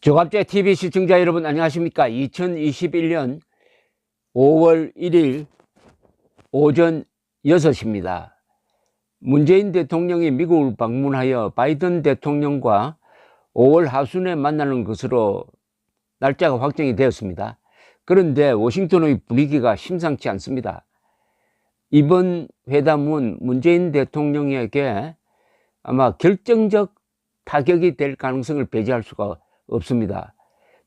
조갑제 TV 시청자 여러분 안녕하십니까. 2021년 5월 1일 오전 6시입니다. 문재인 대통령이 미국을 방문하여 바이든 대통령과 5월 하순에 만나는 것으로 날짜가 확정이 되었습니다. 그런데 워싱턴의 분위기가 심상치 않습니다. 이번 회담은 문재인 대통령에게 아마 결정적 타격이 될 가능성을 배제할 수가 없습니다.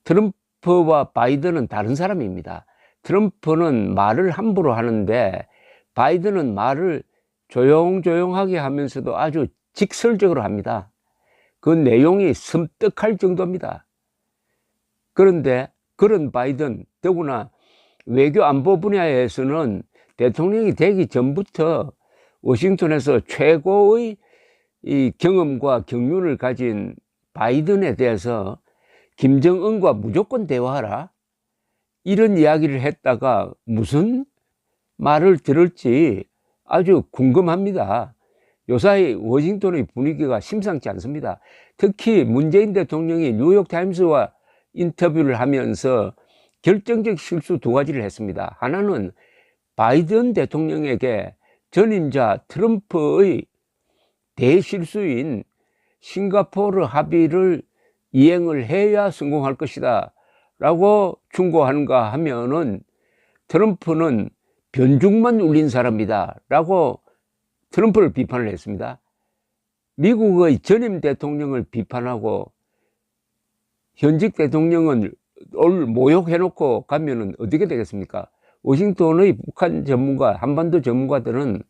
트럼프와 바이든은 다른 사람입니다. 트럼프는 말을 함부로 하는데 바이든은 말을 조용조용하게 하면서도 아주 직설적으로 합니다. 그 내용이 섬뜩할 정도입니다. 그런데 그런 바이든, 더구나 외교 안보 분야에서는 대통령이 되기 전부터 워싱턴에서 최고의 이 경험과 경륜을 가진 바이든에 대해서 김정은과 무조건 대화하라, 이런 이야기를 했다가 무슨 말을 들을지 아주 궁금합니다. 요사이 워싱턴의 분위기가 심상치 않습니다. 특히 문재인 대통령이 뉴욕타임스와 인터뷰를 하면서 결정적 실수 두 가지를 했습니다. 하나는 바이든 대통령에게 전임자 트럼프의 대실수인 싱가포르 합의를 이행을 해야 성공할 것이다 라고 충고하는가 하면은 트럼프는 변죽만 울린 사람이다 라고 트럼프를 비판을 했습니다. 미국의 전임 대통령을 비판하고 현직 대통령은 모욕해놓고 가면은 어떻게 되겠습니까? 워싱턴의 북한 전문가, 한반도 전문가들은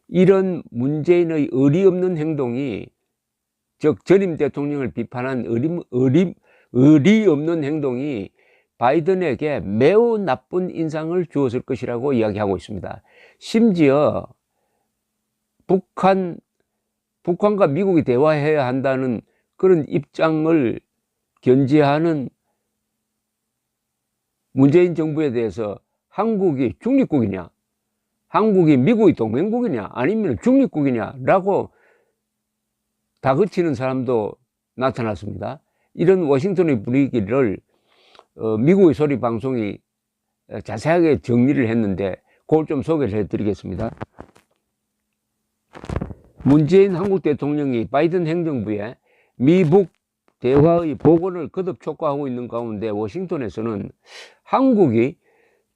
이런 문재인의 의리 없는 행동이, 즉 전임 대통령을 비판한 의리 없는 행동이 바이든에게 매우 나쁜 인상을 주었을 것이라고 이야기하고 있습니다. 심지어 북한과 미국이 대화해야 한다는 그런 입장을 견지하는 문재인 정부에 대해서 한국이 중립국이냐, 한국이 미국의 동맹국이냐, 아니면 중립국이냐 라고 다그치는 사람도 나타났습니다. 이런 워싱턴의 분위기를 미국의 소리 방송이 자세하게 정리를 했는데 그걸 좀 소개를 해드리겠습니다. 문재인 한국 대통령이 바이든 행정부에 미북 대화의 복원을 거듭 촉구하고 있는 가운데 워싱턴에서는 한국이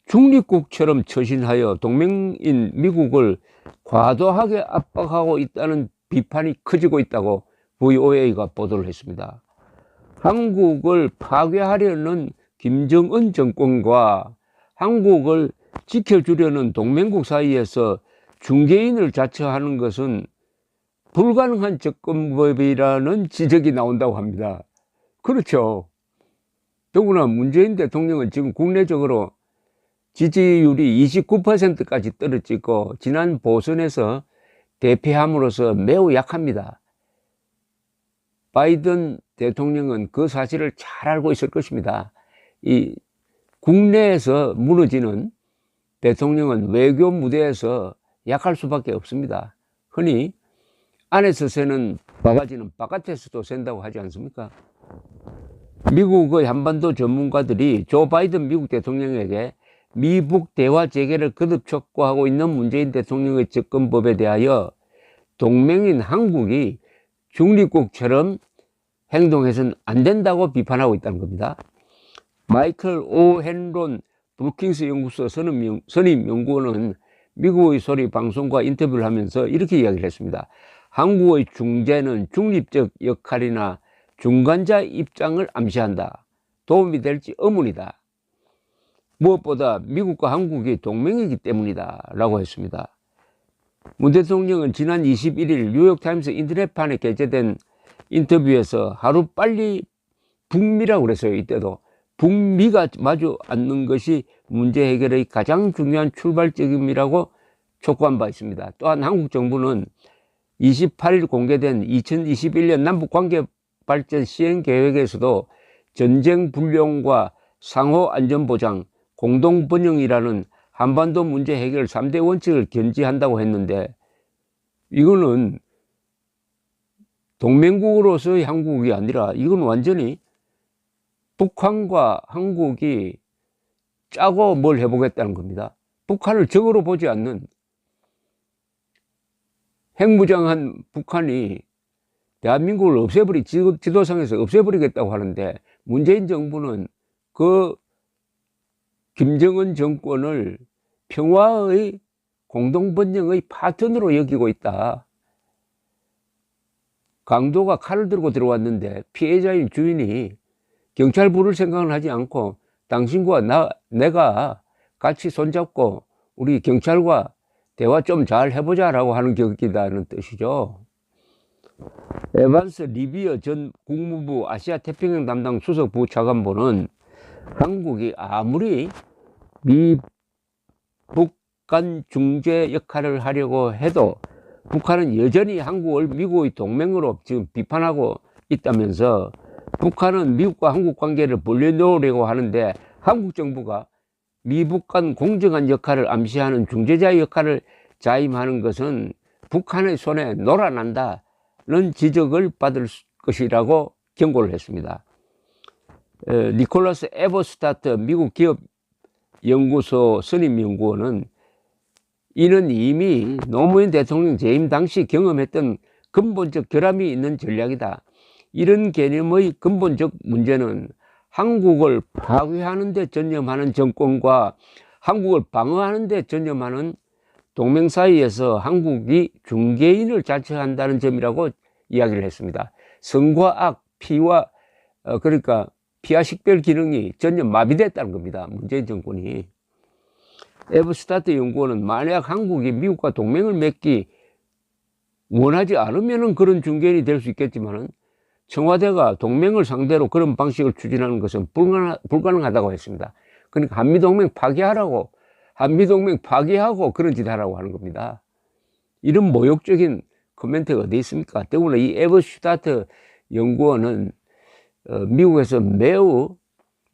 중립국처럼 처신하여 동맹인 미국을 과도하게 압박하고 있다는 비판이 커지고 있다고 VOA가 보도를 했습니다. 한국을 파괴하려는 김정은 정권과 한국을 지켜주려는 동맹국 사이에서 중개인을 자처하는 것은 불가능한 접근법이라는 지적이 나온다고 합니다. 그렇죠. 더구나 문재인 대통령은 지금 국내적으로 지지율이 29%까지 떨어지고 지난 보선에서 대패함으로써 매우 약합니다. 바이든 대통령은 그 사실을 잘 알고 있을 것입니다. 이 국내에서 무너지는 대통령은 외교 무대에서 약할 수밖에 없습니다. 흔히 안에서 새는 바가지는 바깥에서도 샌다고 하지 않습니까? 미국의 한반도 전문가들이 조 바이든 미국 대통령에게 미북 대화 재개를 거듭 촉구하고 있는 문재인 대통령의 접근법에 대하여 동맹인 한국이 중립국처럼 행동해서는 안 된다고 비판하고 있다는 겁니다. 마이클 오 헨론 브루킹스 연구소 선임 연구원은 미국의 소리 방송과 인터뷰를 하면서 이렇게 이야기를 했습니다. 한국의 중재는 중립적 역할이나 중간자 입장을 암시한다. 도움이 될지 의문이다. 무엇보다 미국과 한국이 동맹이기 때문이다 라고 했습니다. 문 대통령은 지난 21일 뉴욕타임스 인터넷판에 게재된 인터뷰에서 하루빨리 북미라고 그랬어요. 이때도 북미가 마주 앉는 것이 문제 해결의 가장 중요한 출발점이라고 촉구한 바 있습니다. 또한 한국 정부는 28일 공개된 2021년 남북관계발전 시행계획에서도 전쟁 불용과 상호 안전보장, 공동번영이라는 한반도 문제 해결 3대 원칙을 견지한다고 했는데, 이거는 동맹국으로서의 한국이 아니라 이건 완전히 북한과 한국이 짜고 뭘 해보겠다는 겁니다. 북한을 적으로 보지 않는 핵무장한 북한이 대한민국을 지도상에서 없애버리겠다고 하는데, 문재인 정부는 그 김정은 정권을 평화의 공동번영의 파트너로 여기고 있다. 강도가 칼을 들고 들어왔는데 피해자인 주인이 경찰 부를 생각을 하지 않고 당신과 내가 같이 손잡고 우리 경찰과 대화 좀 잘 해보자 라고 하는 격이라는 뜻이죠. 에반스 리비어 전 국무부 아시아 태평양 담당 수석 부차관보는 한국이 아무리 미북간 중재 역할을 하려고 해도 북한은 여전히 한국을 미국의 동맹으로 지금 비판하고 있다면서, 북한은 미국과 한국 관계를 벌려놓으려고 하는데 한국 정부가 미북 간 공정한 역할을 암시하는 중재자의 역할을 자임하는 것은 북한의 손에 놀아난다는 지적을 받을 것이라고 경고를 했습니다. 니콜라스 에버스타트 미국 기업연구소 선임연구원은 이는 이미 노무현 대통령 재임 당시 경험했던 근본적 결함이 있는 전략이다. 이런 개념의 근본적 문제는 한국을 파괴하는 데 전념하는 정권과 한국을 방어하는 데 전념하는 동맹 사이에서 한국이 중개인을 자처한다는 점이라고 이야기를 했습니다. 성과 악, 그러니까 피와 식별 기능이 전혀 마비됐다는 겁니다. 문재인 정권이. 에버스타트 연구원은 만약 한국이 미국과 동맹을 맺기 원하지 않으면 그런 중개인이 될 수 있겠지만 청와대가 동맹을 상대로 그런 방식을 추진하는 것은 불가능하다고 했습니다. 그러니까 한미동맹 파기하고 그런 짓 하라고 하는 겁니다. 이런 모욕적인 코멘트가 어디 있습니까? 더구나 이 에버슈타트 연구원은 미국에서 매우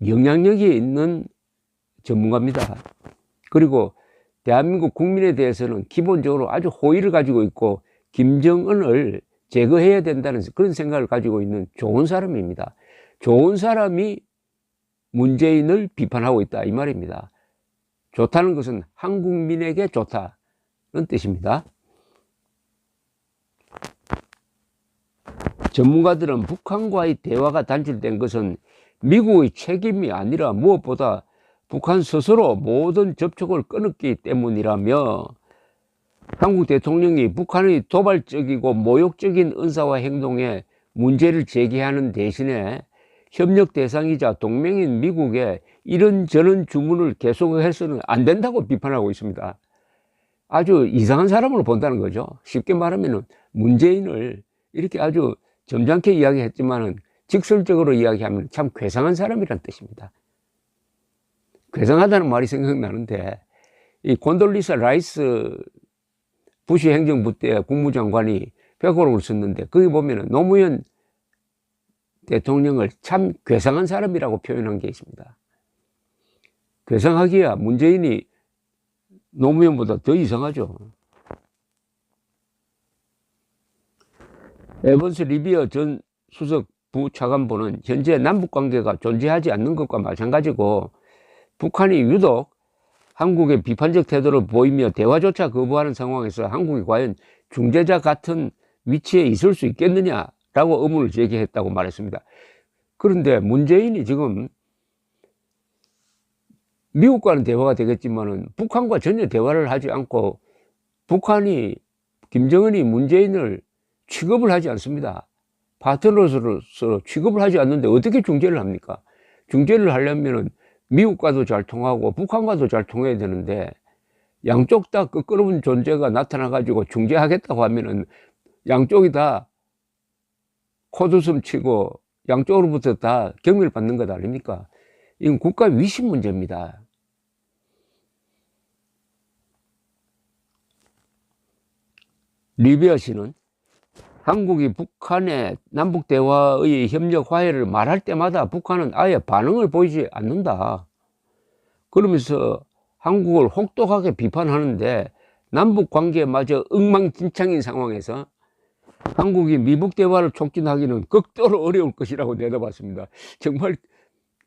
영향력이 있는 전문가입니다. 그리고 대한민국 국민에 대해서는 기본적으로 아주 호의를 가지고 있고 김정은을 제거해야 된다는 그런 생각을 가지고 있는 좋은 사람입니다. 좋은 사람이 문재인을 비판하고 있다 이 말입니다. 좋다는 것은 한국민에게 좋다는 뜻입니다. 전문가들은 북한과의 대화가 단절된 것은 미국의 책임이 아니라 무엇보다 북한 스스로 모든 접촉을 끊었기 때문이라며, 한국 대통령이 북한의 도발적이고 모욕적인 은사와 행동에 문제를 제기하는 대신에 협력 대상이자 동맹인 미국에 이런저런 주문을 계속해서는 안 된다고 비판하고 있습니다. 아주 이상한 사람으로 본다는 거죠. 쉽게 말하면 문재인을 이렇게 아주 점잖게 이야기했지만은 직설적으로 이야기하면 참 괴상한 사람이란 뜻입니다. 괴상하다는 말이 생각나는데, 이 곤돌리사 라이스 부시 행정부 때 국무장관이 백오록을 썼는데 거기 보면은 노무현 대통령을 참 괴상한 사람이라고 표현한 게 있습니다. 괴상하기야 문재인이 노무현보다 더 이상하죠. 에번스 리비어 전 수석 부차관보는 현재 남북관계가 존재하지 않는 것과 마찬가지고 북한이 유독 한국의 비판적 태도를 보이며 대화조차 거부하는 상황에서 한국이 과연 중재자 같은 위치에 있을 수 있겠느냐라고 의문을 제기했다고 말했습니다. 그런데 문재인이 지금 미국과는 대화가 되겠지만은 북한과 전혀 대화를 하지 않고 북한이 김정은이 문재인을 취급을 하지 않습니다. 파트너로서 취급을 하지 않는데 어떻게 중재를 합니까? 중재를 하려면은 미국과도 잘 통하고 북한과도 잘 통해야 되는데 양쪽 다 끄끄러운 존재가 나타나 가지고 중재하겠다고 하면은 양쪽이 다 코웃음 치고 양쪽으로부터 다 경멸 받는 것 아닙니까? 이건 국가 위신 문제입니다. 리비아 씨는 한국이 북한의 남북대화의 협력 화해를 말할 때마다 북한은 아예 반응을 보이지 않는다. 그러면서 한국을 혹독하게 비판하는데 남북관계마저 엉망진창인 상황에서 한국이 미북대화를 촉진하기는 극도로 어려울 것이라고 내다봤습니다. 정말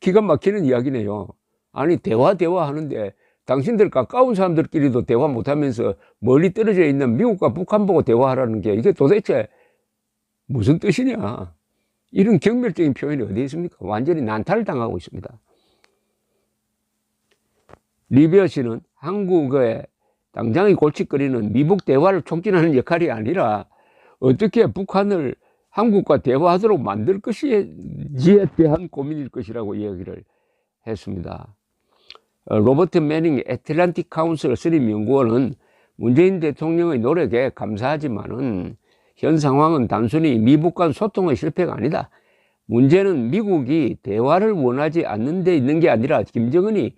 기가 막히는 이야기네요. 아니, 대화 하는데 당신들 가까운 사람들끼리도 대화 못하면서 멀리 떨어져 있는 미국과 북한 보고 대화하라는 게 이게 도대체 무슨 뜻이냐. 이런 경멸적인 표현이 어디 있습니까? 완전히 난타를 당하고 있습니다. 리비어 씨는 한국의 당장이 골칫거리는 미북 대화를 촉진하는 역할이 아니라 어떻게 북한을 한국과 대화하도록 만들 것이지에 대한 고민일 것이라고 이야기를 했습니다. 로버트 매닝 애틀랜틱 카운슬 선임연구원은 문재인 대통령의 노력에 감사하지만은 현 상황은 단순히 미북 간 소통의 실패가 아니다. 문제는 미국이 대화를 원하지 않는 데 있는 게 아니라 김정은이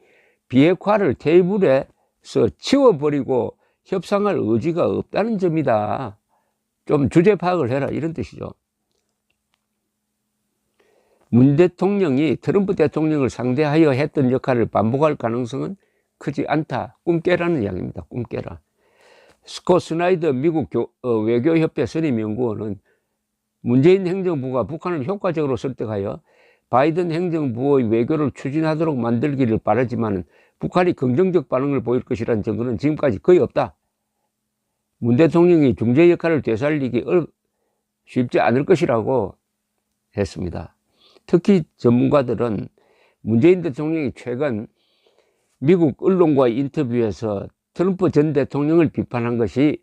비핵화를 테이블에서 치워버리고 협상할 의지가 없다는 점이다. 좀 주제 파악을 해라, 이런 뜻이죠. 문 대통령이 트럼프 대통령을 상대하여 했던 역할을 반복할 가능성은 크지 않다. 꿈 깨라는 이야기입니다. 꿈 깨라. 스콧 스나이더 미국 외교협회 선임연구원은 문재인 행정부가 북한을 효과적으로 설득하여 바이든 행정부의 외교를 추진하도록 만들기를 바라지만 북한이 긍정적 반응을 보일 것이라는 증거는 지금까지 거의 없다. 문 대통령이 중재 역할을 되살리기 쉽지 않을 것이라고 했습니다. 특히 전문가들은 문재인 대통령이 최근 미국 언론과의 인터뷰에서 트럼프 전 대통령을 비판한 것이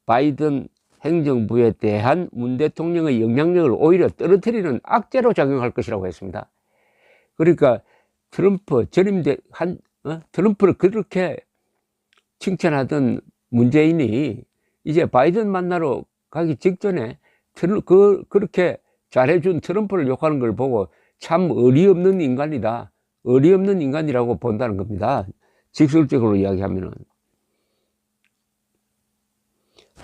바이든 행정부에 대한 문 대통령의 영향력을 오히려 떨어뜨리는 악재로 작용할 것이라고 했습니다. 그러니까 트럼프를 그렇게 칭찬하던 문재인이 이제 바이든 만나러 가기 직전에 그렇게 잘해준 트럼프를 욕하는 걸 보고 참 어리없는 인간이다. 어리없는 인간이라고 본다는 겁니다. 직설적으로 이야기하면은.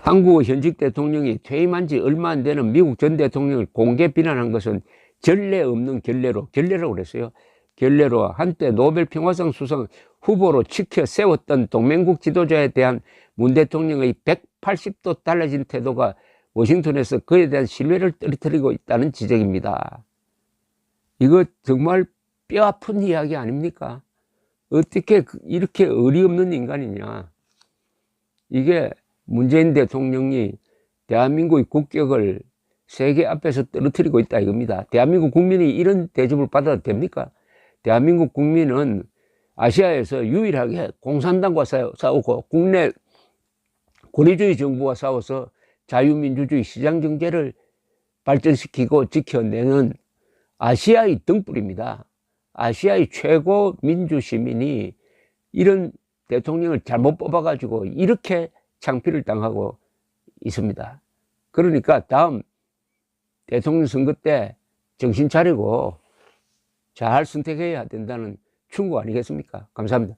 한국의 현직 대통령이 퇴임한 지 얼마 안 되는 미국 전 대통령을 공개 비난한 것은 전례 없는 결례라고 그랬어요. 결례로 한때 노벨 평화상 수상 후보로 치켜 세웠던 동맹국 지도자에 대한 문 대통령의 180도 달라진 태도가 워싱턴에서 그에 대한 신뢰를 떨어뜨리고 있다는 지적입니다. 이거 정말 뼈아픈 이야기 아닙니까? 어떻게 이렇게 어리없는 인간이냐. 이게 문재인 대통령이 대한민국의 국격을 세계 앞에서 떨어뜨리고 있다 이겁니다. 대한민국 국민이 이런 대접을 받아도 됩니까? 대한민국 국민은 아시아에서 유일하게 공산당과 싸우고 국내 권위주의 정부와 싸워서 자유민주주의 시장경제를 발전시키고 지켜내는 아시아의 등불입니다. 아시아의 최고 민주시민이 이런 대통령을 잘못 뽑아가지고 이렇게 창피를 당하고 있습니다. 그러니까 다음 대통령 선거 때 정신 차리고 잘 선택해야 된다는 충고 아니겠습니까? 감사합니다.